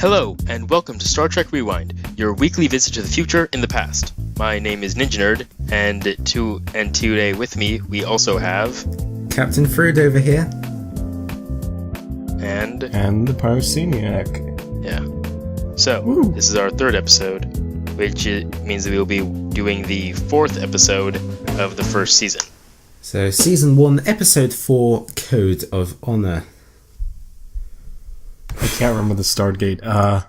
Hello, and welcome to Star Trek Rewind, your weekly visit to the future in the past. My name is Ninja Nerd, and today with me we also have Captain Frood over here. And the Pyroceniac. Yeah. So, Woo. This is our third episode, which means that we will be doing the fourth episode of the first season. So, Season 1, Episode 4, Code of Honor. I can't remember the start gate. I've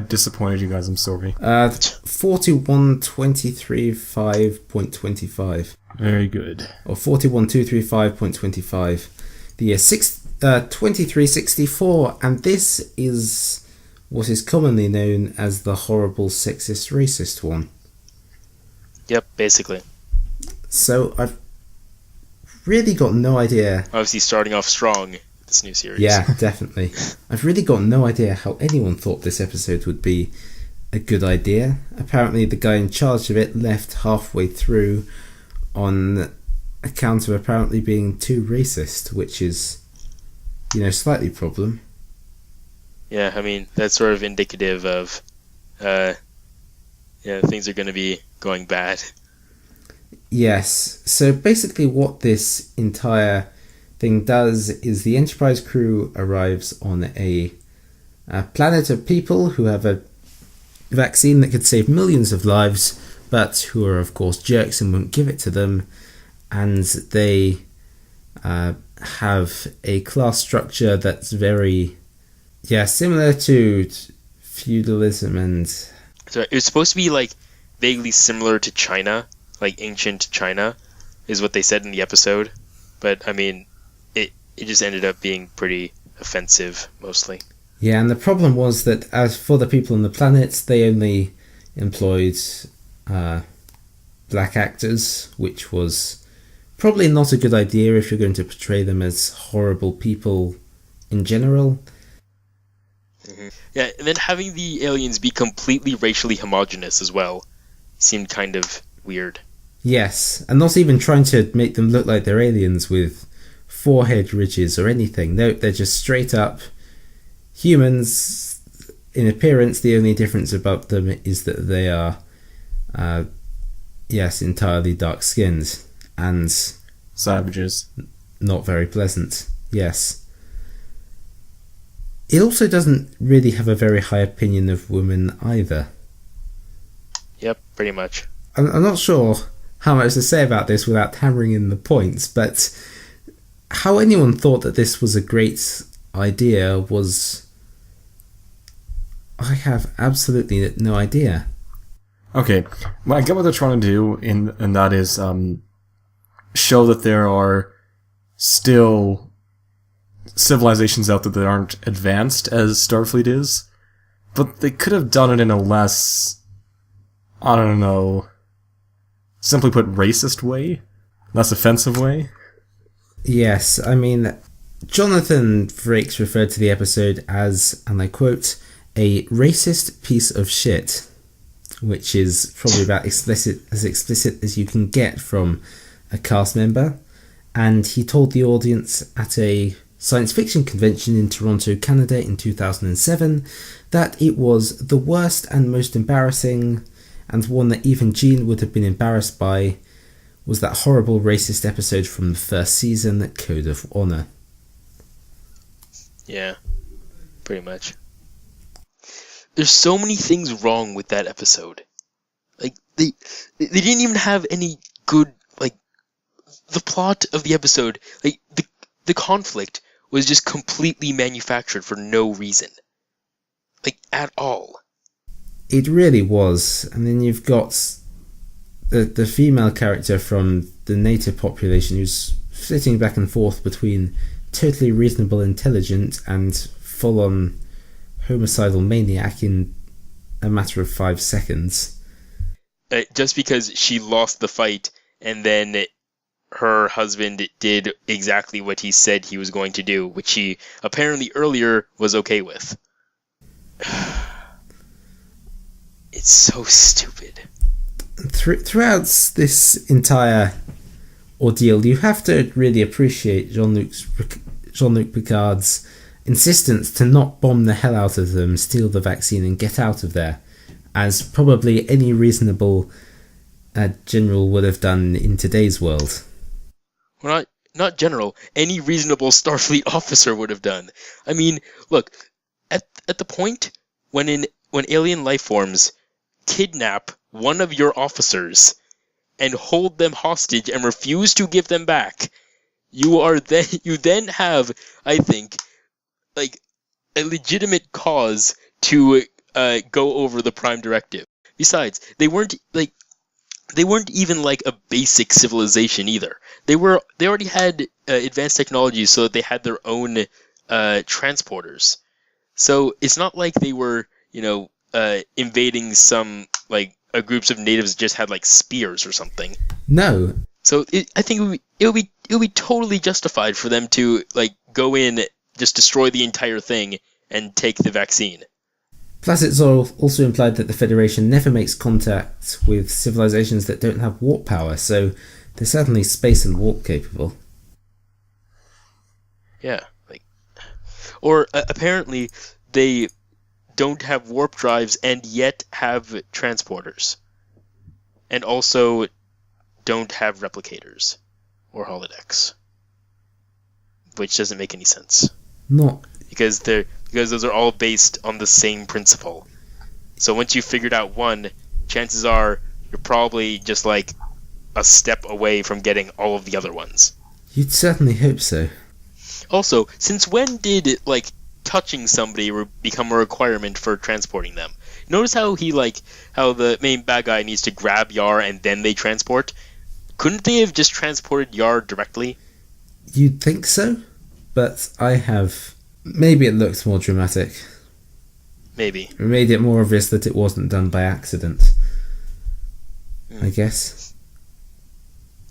disappointed you guys, I'm sorry. 41235.25. Very good. Or 41235.25. The year 2364, and this is what is commonly known as the horrible sexist racist one. Yep, basically. So, I've really got no idea. Obviously starting off strong, this new series. Yeah, definitely. I've really got no idea how anyone thought this episode would be a good idea. Apparently the guy in charge of it left halfway through on account of apparently being too racist, which is, slightly a problem. Yeah, I mean, that's sort of indicative of, things are going to be going bad. Yes, so basically what this entire thing does is the Enterprise crew arrives on a planet of people who have a vaccine that could save millions of lives, but who are of course jerks and won't give it to them, and they have a class structure that's very similar to feudalism, and so it was supposed to be like vaguely similar to China, like ancient China is what they said in the episode, but I mean it just ended up being pretty offensive mostly. Yeah, and the problem was that as for the people on the planet, they only employed black actors, which was probably not a good idea if you're going to portray them as horrible people in general. Mm-hmm. Yeah, and then having the aliens be completely racially homogenous as well seemed kind of weird. Yes, and not even trying to make them look like they're aliens with forehead ridges or anything. No, they're just straight up humans in appearance. The only difference about them is that they are, entirely dark-skinned and savages. Not very pleasant. Yes. It also doesn't really have a very high opinion of women either. Yep, pretty much. I'm not sure how much to say about this without hammering in the points, but how anyone thought that this was a great idea was... I have absolutely no idea. Okay, well, I get what they're trying to do, and that is show that there are still civilizations out there that aren't advanced as Starfleet is, but they could have done it in a less, I don't know, simply put, racist way? Less offensive way? Yes, I mean, Jonathan Frakes referred to the episode as, and I quote, a racist piece of shit, which is probably about as explicit as you can get from a cast member. And he told the audience at a science fiction convention in Toronto, Canada in 2007 that it was the worst and most embarrassing, and one that even Gene would have been embarrassed by, was that horrible racist episode from the first season, Code of Honor. Yeah, pretty much. There's so many things wrong with that episode. Like, they didn't even have any good, like, the plot of the episode, like, the conflict was just completely manufactured for no reason. Like, at all. It really was. And then you've got the female character from the native population who's flitting back and forth between totally reasonable intelligent and full-on homicidal maniac in a matter of 5 seconds. Just because she lost the fight and then her husband did exactly what he said he was going to do, which he apparently earlier was okay with. It's so stupid. Throughout this entire ordeal, you have to really appreciate Jean-Luc Picard's insistence to not bomb the hell out of them, steal the vaccine, and get out of there, as probably any reasonable general would have done in today's world. Well, not general. Any reasonable Starfleet officer would have done. I mean, look, at the point when alien life forms kidnap one of your officers and hold them hostage and refuse to give them back, you then have, I think, like, a legitimate cause to go over the Prime Directive. Besides, they weren't even like a basic civilization either. They already had advanced technology, so that they had their own transporters. So it's not like they were, invading some like groups of natives that just had like spears or something. No. So I think it would be totally justified for them to like go in, just destroy the entire thing, and take the vaccine. Plus, it's also implied that the Federation never makes contact with civilizations that don't have warp power, so they're certainly space and warp capable. Yeah, or apparently they don't have warp drives and yet have transporters, and also don't have replicators or holodecks, which doesn't make any sense. Not because those are all based on the same principle. So once you've figured out one, chances are you're probably just like a step away from getting all of the other ones. You'd certainly hope so. Also, since when did like touching somebody become a requirement for transporting them? Notice how how the main bad guy needs to grab Yar and then they transport? Couldn't they have just transported Yar directly? You'd think so, but maybe it looks more dramatic. Maybe. It made it more obvious that it wasn't done by accident. I guess.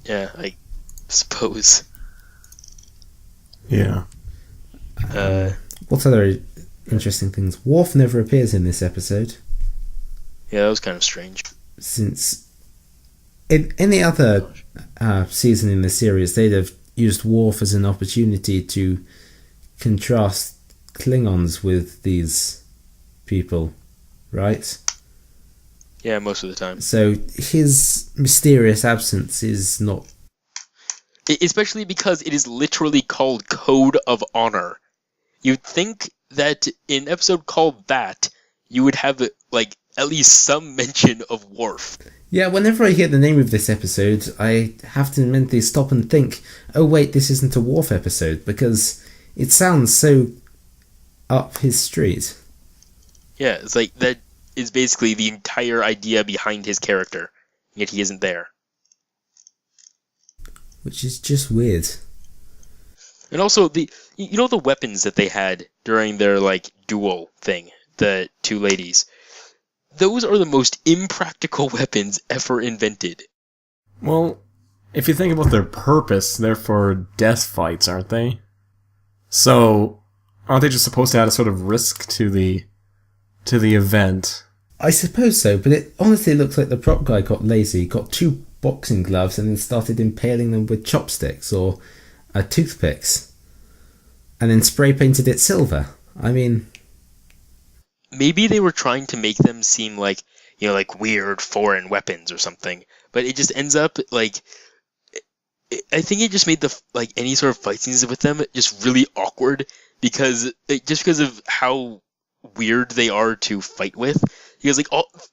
Yeah, I suppose. Yeah. What other interesting things? Worf never appears in this episode. Yeah, that was kind of strange. Since in any other season in the series, they'd have used Worf as an opportunity to contrast Klingons with these people, right? Yeah, most of the time. So his mysterious absence is not... Especially because it is literally called Code of Honor. You'd think that in an episode called that, you would have, like, at least some mention of Worf. Yeah, whenever I hear the name of this episode, I have to mentally stop and think, oh wait, this isn't a Worf episode, because it sounds so up his street. Yeah, it's like that is basically the entire idea behind his character, yet he isn't there. Which is just weird. And also, the weapons that they had during their, like, duel thing, the two ladies, those are the most impractical weapons ever invented. Well, if you think about their purpose, they're for death fights, aren't they? So, aren't they just supposed to add a sort of risk to the event? I suppose so, but it honestly looks like the prop guy got lazy, got two boxing gloves and then started impaling them with chopsticks or toothpicks, and then spray painted it silver. I mean... Maybe they were trying to make them seem like, like weird foreign weapons or something, but it just ends up, like... I think it just made any sort of fight scenes with them just really awkward, because of how weird they are to fight with. Because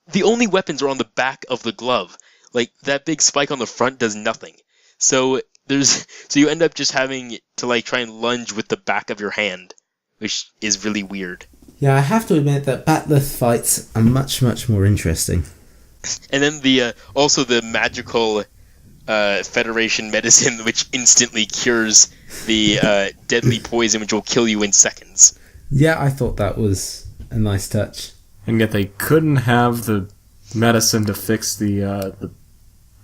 the only weapons are on the back of the glove. Like, that big spike on the front does nothing. So you end up just having to try and lunge with the back of your hand, which is really weird. Yeah, I have to admit that Batleth fights are much, much more interesting. And then also the magical Federation medicine, which instantly cures the deadly poison, which will kill you in seconds. Yeah, I thought that was a nice touch. And yet they couldn't have the medicine to fix the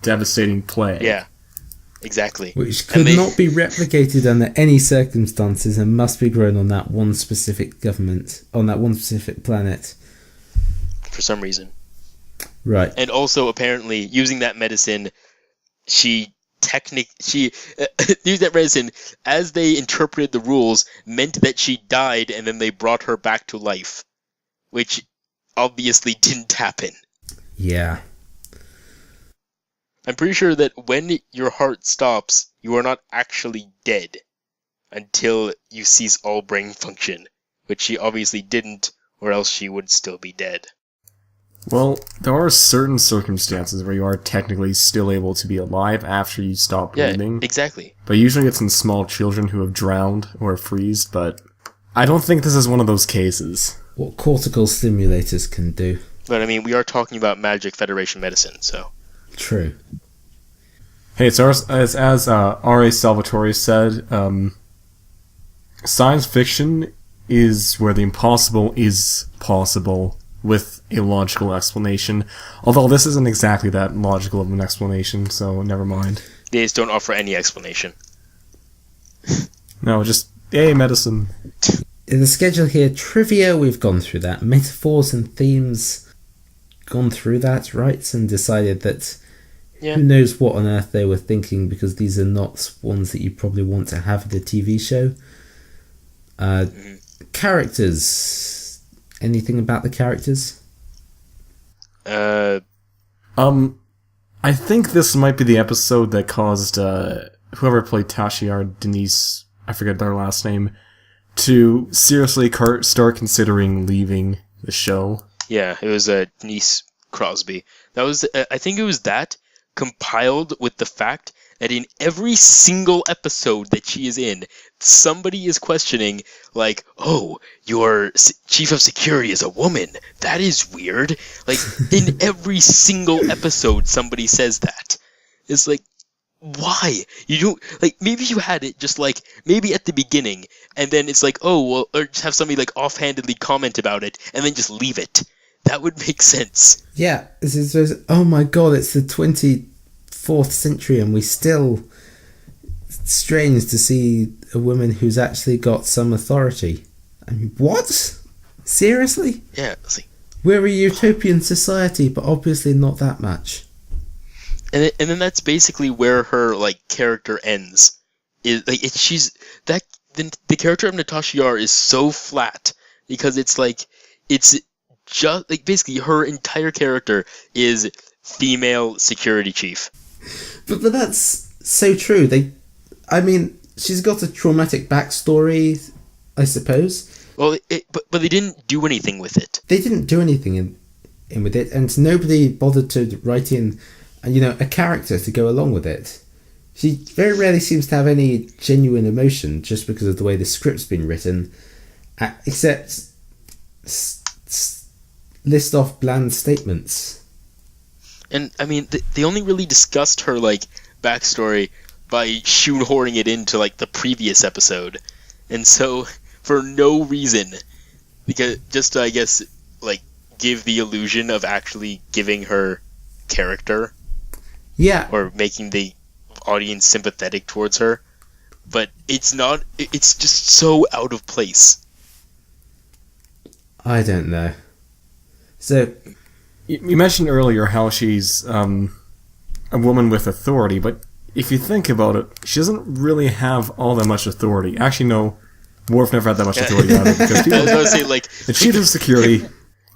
devastating plague. Yeah, exactly. Which could not be replicated under any circumstances and must be grown on that one specific planet. For some reason. Right. And also, apparently, using that medicine, she use that reason as they interpreted the rules meant that she died and then they brought her back to life, which obviously didn't happen. Yeah. I'm pretty sure that when your heart stops, you are not actually dead until you cease all brain function, which she obviously didn't, or else she would still be dead. Well, there are certain circumstances where you are technically still able to be alive after you stop breathing. Yeah, exactly. But usually it's in small children who have drowned or freezed, but I don't think this is one of those cases. What cortical stimulators can do. But I mean, we are talking about Magic Federation medicine, so... True. Hey, it's as R.A. Salvatore said, science fiction is where the impossible is possible with a logical explanation. Although this isn't exactly that logical of an explanation, so never mind. They just don't offer any explanation. No, just, yay, medicine. In the schedule here, trivia, we've gone through that. Metaphors and themes, gone through that, right? And decided that who knows what on earth they were thinking, because these are not ones that you probably want to have at a TV show. Characters. Anything about the characters? I think this might be the episode that caused whoever played Tasha or Denise, I forget their last name, to seriously start considering leaving the show. Yeah, it was Denise Crosby. That was, I think it was that compiled with the fact that in every single episode that she is in, somebody is questioning, like, oh, your chief of security is a woman. That is weird. Like, in every single episode, somebody says that. It's like, why? You don't, like, maybe you had it just, like, maybe at the beginning, and then it's like, oh, well, or just have somebody, like, offhandedly comment about it, and then just leave it. That would make sense. Yeah, this is, oh my god, it's the 24th century and we still... It's strange to see a woman who's actually got some authority. I mean, what? Seriously? Yeah, it's like... We're a utopian society, but obviously not that much. And then that's basically where her, like, character ends. Is like the character of Natasha Yar is so flat because it's like it's just like basically her entire character is female security chief. But that's so true. I mean, she's got a traumatic backstory, I suppose. Well, but they didn't do anything with it. They didn't do anything in with it, and nobody bothered to write in, a character to go along with it. She very rarely seems to have any genuine emotion just because of the way the script's been written, except list off bland statements. And, I mean, they only really discussed her, like, backstory by shoehorning it into, like, the previous episode. And so, for no reason, because just to, I guess, like, give the illusion of actually giving her character. Yeah. Or making the audience sympathetic towards her. But it's not, it's just so out of place. I don't know. So... You mentioned earlier how she's a woman with authority, but if you think about it, she doesn't really have all that much authority. Actually, no, Worf never had that much authority either, because people, I was going to say, like... the chief of security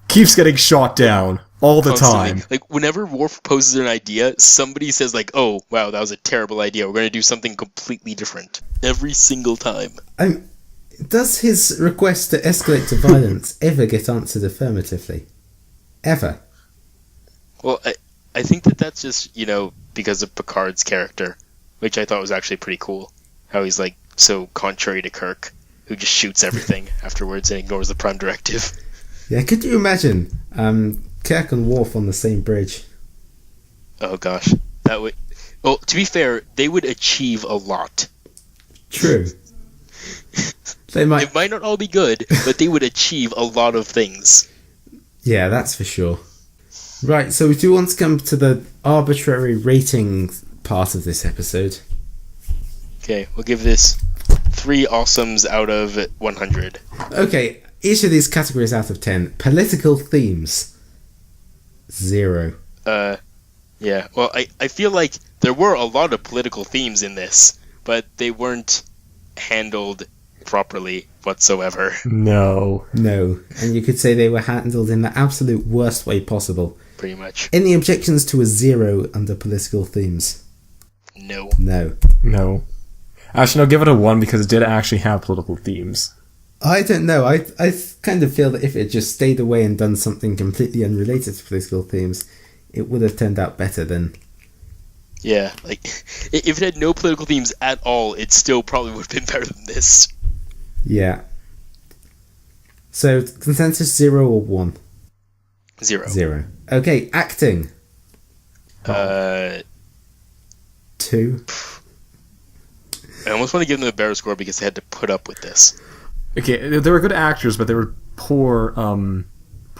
keeps getting shot down all the time. Like, whenever Worf poses an idea, somebody says, like, oh, wow, that was a terrible idea. We're going to do something completely different. Every single time. Does his request to escalate to violence ever get answered affirmatively? Ever? Well, I think that's just, because of Picard's character, which I thought was actually pretty cool. How he's, like, so contrary to Kirk, who just shoots everything afterwards and ignores the Prime Directive. Yeah, could you imagine Kirk and Worf on the same bridge? Oh, gosh. That would... Well, to be fair, they would achieve a lot. True. It might not all be good, but they would achieve a lot of things. Yeah, that's for sure. Right, so we do want to come to the arbitrary rating part of this episode. Okay, we'll give this 3 awesomes out of 100. Okay, each of these categories out of 10. Political themes. 0. Yeah, well, I feel like there were a lot of political themes in this, but they weren't handled properly whatsoever. No. No. And you could say they were handled in the absolute worst way possible. Pretty much. Any objections to a 0 under political themes? No. No. Actually, no, give it a 1 because it did actually have political themes. I don't know. I kind of feel that if it just stayed away and done something completely unrelated to political themes, it would have turned out better than... Yeah, like, if it had no political themes at all, it still probably would have been better than this. Yeah. So, consensus 0 or 1? 0. 0. Okay, acting. 2. I almost want to give them a better score because they had to put up with this. Okay, they were good actors, but they were poor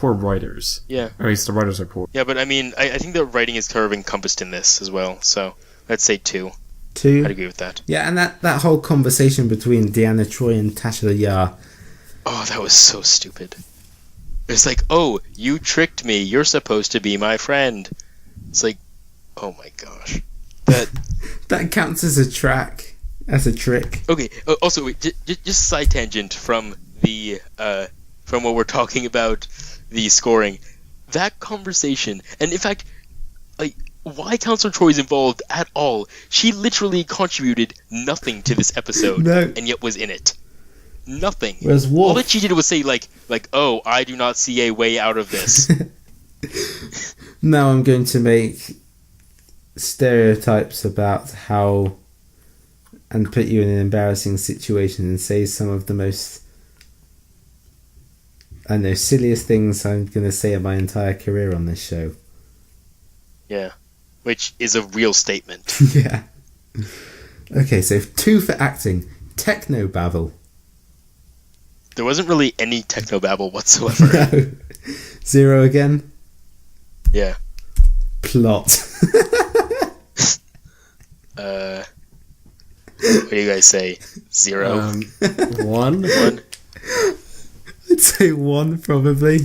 writers. Yeah. Or at least the writers are poor. Yeah, but I mean, I think the writing is kind of encompassed in this as well, so let's say 2. 2? I'd agree with that. Yeah, and that whole conversation between Deanna Troi and Tasha Yar. Oh, that was so stupid. It's like, oh, you tricked me. You're supposed to be my friend. It's like, oh my gosh. That counts as a trick. Okay, also, wait, just side tangent from from what we're talking about the scoring. That conversation, and in fact, like, why Counselor Troy is involved at all? She literally contributed nothing to this episode, No. and yet was in it. Nothing. Whereas Wolf... All that she did was say, like, oh, I do not see a way out of this. Now I'm going to make stereotypes about how... and put you in an embarrassing situation and say some of the most... I don't know, silliest things I'm going to say in my entire career on this show. Yeah. Which is a real statement. Yeah. Okay, so 2 for acting. Technobabble. There wasn't really any technobabble whatsoever. No. 0 again. Yeah. Plot. What do you guys say? 0? 1? 1? I'd say 1 probably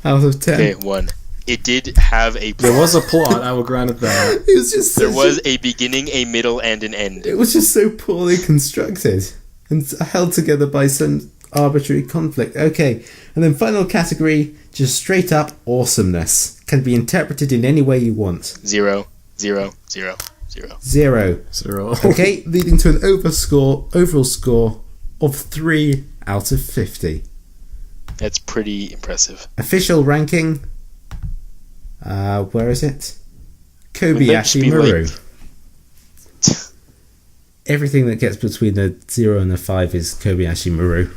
out of 10. Okay, 1. It did have a There was a plot, I will grant it that. It was just There was a beginning, a middle, and an end. It was just so poorly constructed and held together by some arbitrary conflict. Okay, and then final category, just straight up awesomeness. Can be interpreted in any way you want. 0, 0, 0, 0. 0. 0. Okay, leading to an overall score of 3 out of 50. That's pretty impressive. Official ranking. Where is it? Wouldn't that just Kobayashi be Maru. like- Everything that gets between a 0 and a 5 is Kobayashi Maru.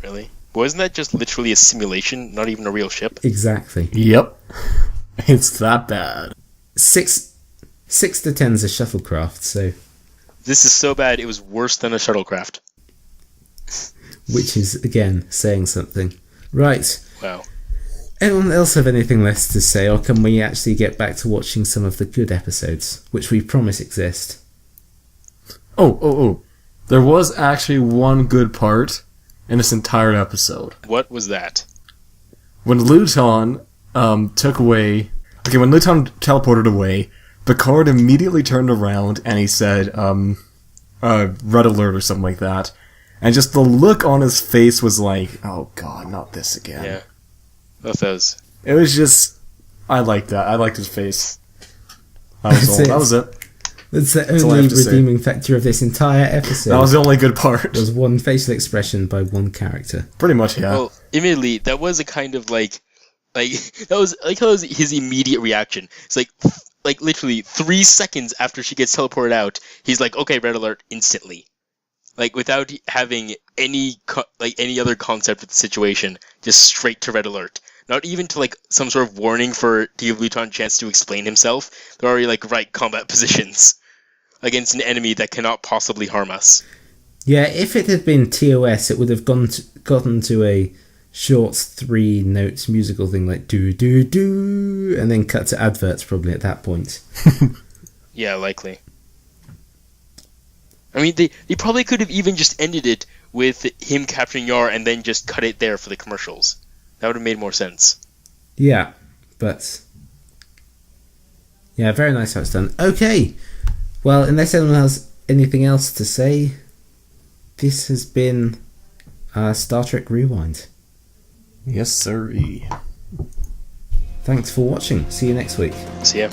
Really? Wasn't that just literally a simulation, not even a real ship? Exactly. Yep. It's that bad. 6 to 10 is a shuttlecraft, so... This is so bad, it was worse than a shuttlecraft. Which is, again, saying something. Right. Wow. Anyone else have anything less to say, or can we actually get back to watching some of the good episodes, which we promise exist? Oh. There was actually one good part in this entire episode. What was that? When Luton took away... Okay, when Luton teleported away, Picard immediately turned around and he said, red alert or something like that. And just the look on his face was like, oh god, not this again. Yeah. Both those. It was just... I liked that. I liked his face. That was all. That was it. That's the all I only have to say. redeeming factor of this entire episode. That was the only good part. was one facial expression by one character. Pretty much, yeah. Well, admittedly, that was a kind of like that was his immediate reaction. It's like literally 3 seconds after she gets teleported out, he's like, okay, red alert, instantly. Like, without having any other concept of the situation, just straight to red alert. Not even to, like, some sort of warning to give Luton a chance to explain himself. They're already, like, right combat positions against an enemy that cannot possibly harm us. Yeah, if it had been TOS, it would have gotten to a short 3-note musical thing like do-do-do, and then cut to adverts probably at that point. Yeah, likely. I mean, they probably could have even just ended it with him capturing Yar and then just cut it there for the commercials. That would have made more sense. Yeah, but Yeah, very nice how it's done. Okay, well, unless anyone has anything else to say, this has been Star Trek Rewind. Yes, sirree. Thanks for watching. See you next week. See ya.